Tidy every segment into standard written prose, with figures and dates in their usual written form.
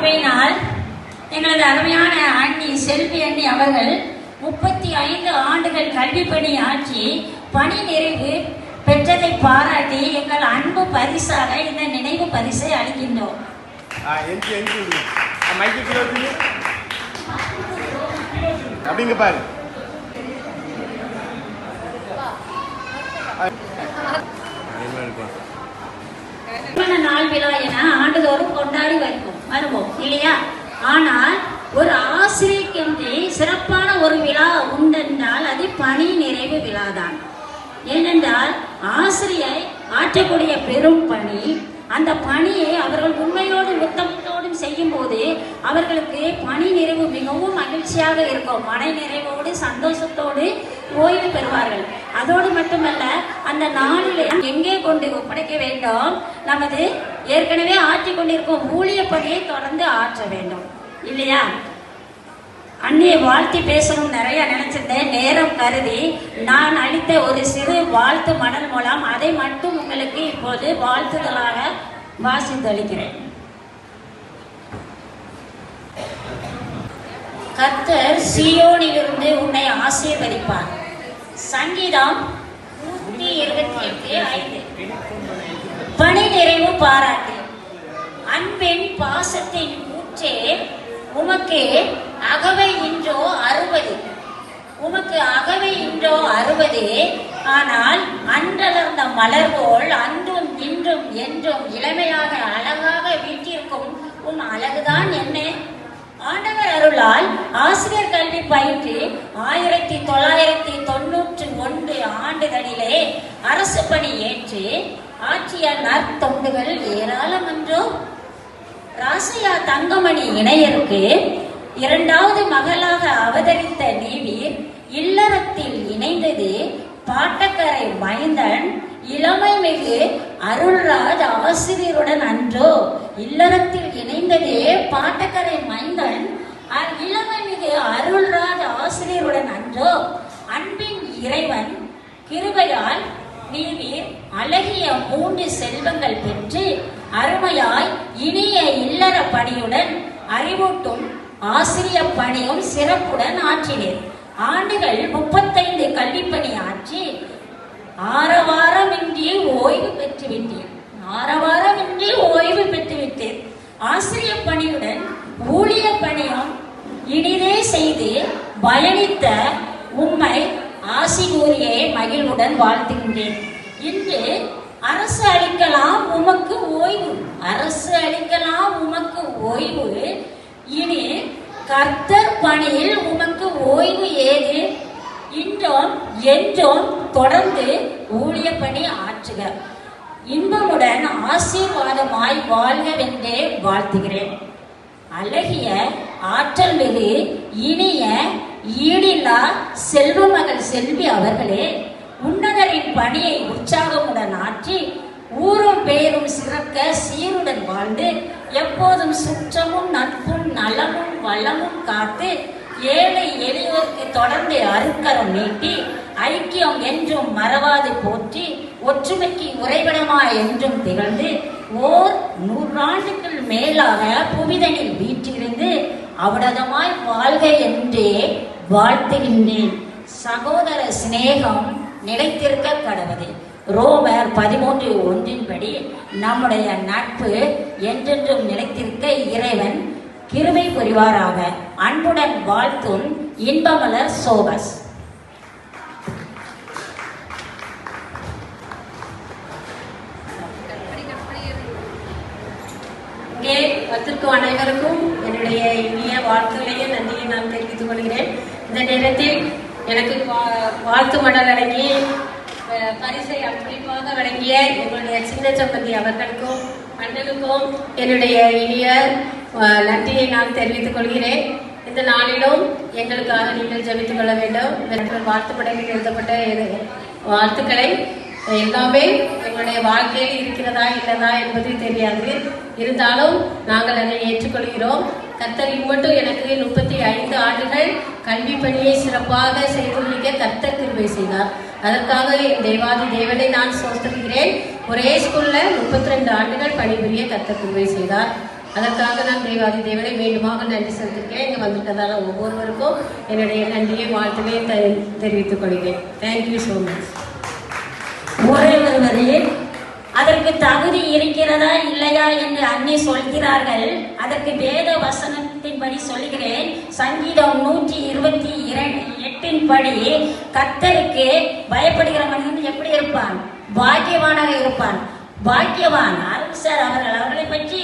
கிருபையினால் எங்களது அருமையான அண்ணி செல்வி அண்ணி அவர்கள் 35 ஆண்டுகள் கல்வி பணி ஆற்றி பணி நிறைவு பெற்றதை பாராட்டி எங்கள் அன்பு பரிசாக இந்த நினைவு பரிசை அளிக்கின்றோம். நாள் விழா என ஆண்டுதோறும் கொண்டாடி வருவோம் இல்லையா? ஆனால் ஒரு ஆசிரியருக்கு சிறப்பான ஒரு விழா உண்டென்றால் அது பணி நிறைவு விழாதான். ஏனென்றால் ஆசிரியை ஆற்றக்கூடிய பெரும் பணி, அந்த பணியை அவர்கள் உண்மையோடு உத்தமத்தோடும் செய்யும் போது அவர்களுக்கு பணி நிறைவு மிகவும் மகிழ்ச்சியாக இருக்கும். மன நிறைவோடு சந்தோஷத்தோடு ஓய்வு பெறுவார்கள். அதோடு மட்டுமல்ல, அந்த நாளிலே எங்கே கொண்டு ஒப்படைக்க வேண்டும்? நமது ஏற்கனவே ஆற்றிக் கொண்டிருக்கும் ஊழிய பணியை தொடர்ந்து ஆற்ற வேண்டும் இல்லையா? அன்னையை வாழ்த்தி பேசணும் நிறைய நினைச்சிருந்தேன். நேரம் கருதி நான் அளித்த ஒரு சிறு வாழ்த்து மடல் மூலம் அதை மட்டும் உங்களுக்கு இப்போது வாழ்த்துதலாக வாசித்தளிக்கிறேன். கர்த்தர் சீயோனிலிருந்து உன்னை ஆசீர்வதிப்பார். சங்கீதம் 128:5. பணி நிறைவு பாராட்டு. அன்பின் பாசத்தின் ஊற்றே உமக்கு அகவை இன்றோ 60. உமக்கு அகவை இன்றோ 60. ஆனால் அன்றலர்ந்த மலர் போல் அன்றும் இன்றும் என்றும் இளமையாக அழகாக வீட்டிற்கும் உன் அழகுதான் என்ன? ஆண்டவர் அருளால் ஆசிரியர் கல்வி பயின்று 1991 ஆண்டுகளிலே அரசு பணி ஏற்று ஆற்றிய நற்தொண்டுகள் ஏராளம் என்றோ. ராசையா தங்கமணி இணையருக்கு 2வது மகளாக அவதரித்த நீவீர் இல்லறத்தில் இணைந்தது பாட்டக்கரை மைந்தன் இளமை மிகு அருள்ராஜ் ஆசிரியருடன் அன்றோ. இல்லறத்தில் இணைந்தது பாட்டக்கரை மைந்தன் இளமை மிகு அருள்ராஜ் ஆசிரியருடன் அன்றோ. அன்பின் இறைவன் கிருபையால் நீவீர் அழகிய 3 செல்வங்கள் பெற்று அருமையாய் இனிய இல்லற பணியுடன் அறிவூட்டும் ஆசிரிய பணியும் சிறப்புடன் ஆற்றினீர். ஆண்டுகள் 35 கல்வி பணி ஆற்றி ஆரவாரமின்றி ஓய்வு பெற்றுவிட்டீர். ஆசிரிய பணியுடன் ஊழிய பணியும் இனிதே செய்து பயணித்த உம்மை ஆசி கூறியே மகிழ்வுடன் வாழ்த்துகின்றேன். இன்று அரசு அளிக்கலாம் உமக்கு ஓய்வு. இனி கர்த்தர் பணியில் உமக்கு ஓய்வு ஏது? இன்றும் என்றும் தொடர்ந்து ஊழிய பணி ஆற்றுக. இன்பமுடன் ஆசீர்வாதமாய் வாழ்கவென்றே வாழ்த்துகிறேன். அழகிய ஆற்றல் மிகு இனிய ஈடில்லா செல்வ மகள் செல்வி அவர்களே, உன்னதரின் பணியை உற்சாகமுடன் ஆற்றி ஊரும் பேரும் சிறக்க சீருடன் வாழ்ந்து எப்போதும் சுற்றமும் நட்பும் நலமும் வளமும் காத்து ஏழை எளியோருக்கு தொடர்ந்து அருட்கரம் நீட்டி ஐக்கியம் என்றும் மறவாது போற்றி ஒற்றுமைக்கு உறைவிடமாய் என்றும் திகழ்ந்து 100 ஆண்டுகள் மேலாக புவிதனில் வீற்றிருந்து அவிடதமாய் வாழ்க என்றே வாழ்த்துகின்றேன். சகோதர சிநேகம் நிலைத்திருக்க கடவுது. ரோமர் 13:1 படி நம்முடைய நட்பு என்றென்றும் நிலைத்திருக்க இறைவன் கிருபை புரிவாராக. அன்புடன் வாழ்த்தும் இன்பமலர் சோபஸ். இங்கே வந்திருக்கும் அனைவருக்கும் என்னுடைய இனிய வாழ்த்துக்களையும் நன்றியை நான் தெரிவித்துக் கொள்கிறேன். இந்த நேரத்தில் எனக்கு வாழ்த்து மடல் வழங்கி பரிசை அன்பளிப்பாக வழங்கிய எங்களுடைய சின்ன சம்பந்தி அவர்களுக்கும் அண்ணனுக்கும் என்னுடைய இனிய நன்றியை நான் தெரிவித்துக் கொள்கிறேன். இந்த நாளிலும் எங்களுக்காக நீங்கள் ஜெபித்துக் கொள்ள வேண்டும். வாழ்த்து மடலில் எழுதப்பட்ட வாழ்த்துக்களை எல்லாமே எங்களுடைய வாழ்க்கையில் இருக்கிறதா இல்லதா என்பது தெரியாது. இருந்தாலும் நாங்கள் அதை ஏற்றுக்கொள்கிறோம். கர்த்தர் இம்மட்டும் எனக்கு 35 ஆண்டுகள் கல்வி பணியை சிறப்பாக செய்து முடிக்க கர்த்தர் கிருபை செய்தார். அதற்காக என் தேவாதி தேவனை நான் சோஸ்தரிக்கிறேன். ஒரே ஸ்கூல்ல 32 ஆண்டுகள் பணிபுரிய கர்த்தர் கிருபை செய்தார். அதற்காக நான் தேவாதி தேவனை மீண்டுமாக நன்றி செலுத்திருக்கேன். இங்கே வந்திருக்கிறதால ஒவ்வொருவருக்கும் என்னுடைய நன்றியை வாழ்த்துமே தெரிவித்துக் கொள்கிறேன். Thank you so much. ஒருவரே அதற்கு தகுதி இருக்கிறதா இல்லையா என்று அன்னி சொல்கிறார்கள். அதற்கு வேத வசனத்தின்படி சொல்கிறேன். சங்கீதம் 128 படி கர்த்தருக்கு பயப்படுகிற மனிதன் எப்படி இருப்பான்? பாக்கியவானாக இருப்பான். பாக்கியவான் சார் அவர்களை பற்றி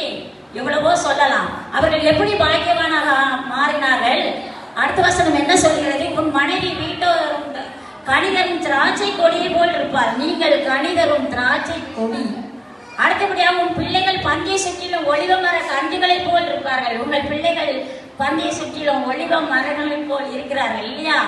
எவ்வளவோ சொல்லலாம். அவர்கள் எப்படி பாக்கியவானாக மாறினார்கள்? அடுத்த வசனம் என்ன சொல்கிறது? உன் மனைவி வீட்டோர் கணிதரும் திராட்சை கொடியை போல் இருப்பார். நீங்கள் கணிதரும் திராட்சை கொடி. அடுத்தபடியாக உன் பிள்ளைகள் பந்தியை சுற்றிலும் ஒளிவ மர கன்றுகளை போல் இருப்பார்கள். உங்கள் பிள்ளைகள் பந்தியை சுற்றிலும் ஒளிவ மரங்களை போல் இருக்கிறார்கள் இல்லையா?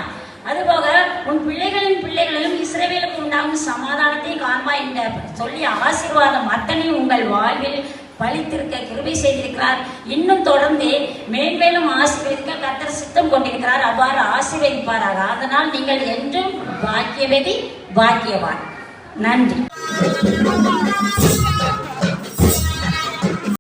அதுபோக உன் பிள்ளைகளிலும் இஸ்ரவேலுக்கு உண்டாகும் சமாதானத்தை காண்பாய் என்ற சொல்லி ஆசீர்வாதம் அத்தனையும் உங்கள் வாழ்வில் பழித்திருக்க கிருபை செய்திருக்கிறார். இன்னும் தொடர்ந்து மேன்மேலும் ஆசீர்வதிக்க கர்த்தர் சித்தம் கொண்டிருக்கிறார். அவ்வாறு ஆசீர்வதிப்பாராக. அதனால் நீங்கள் என்றும் பாக்கியவதி பாக்கியவான். நன்றி.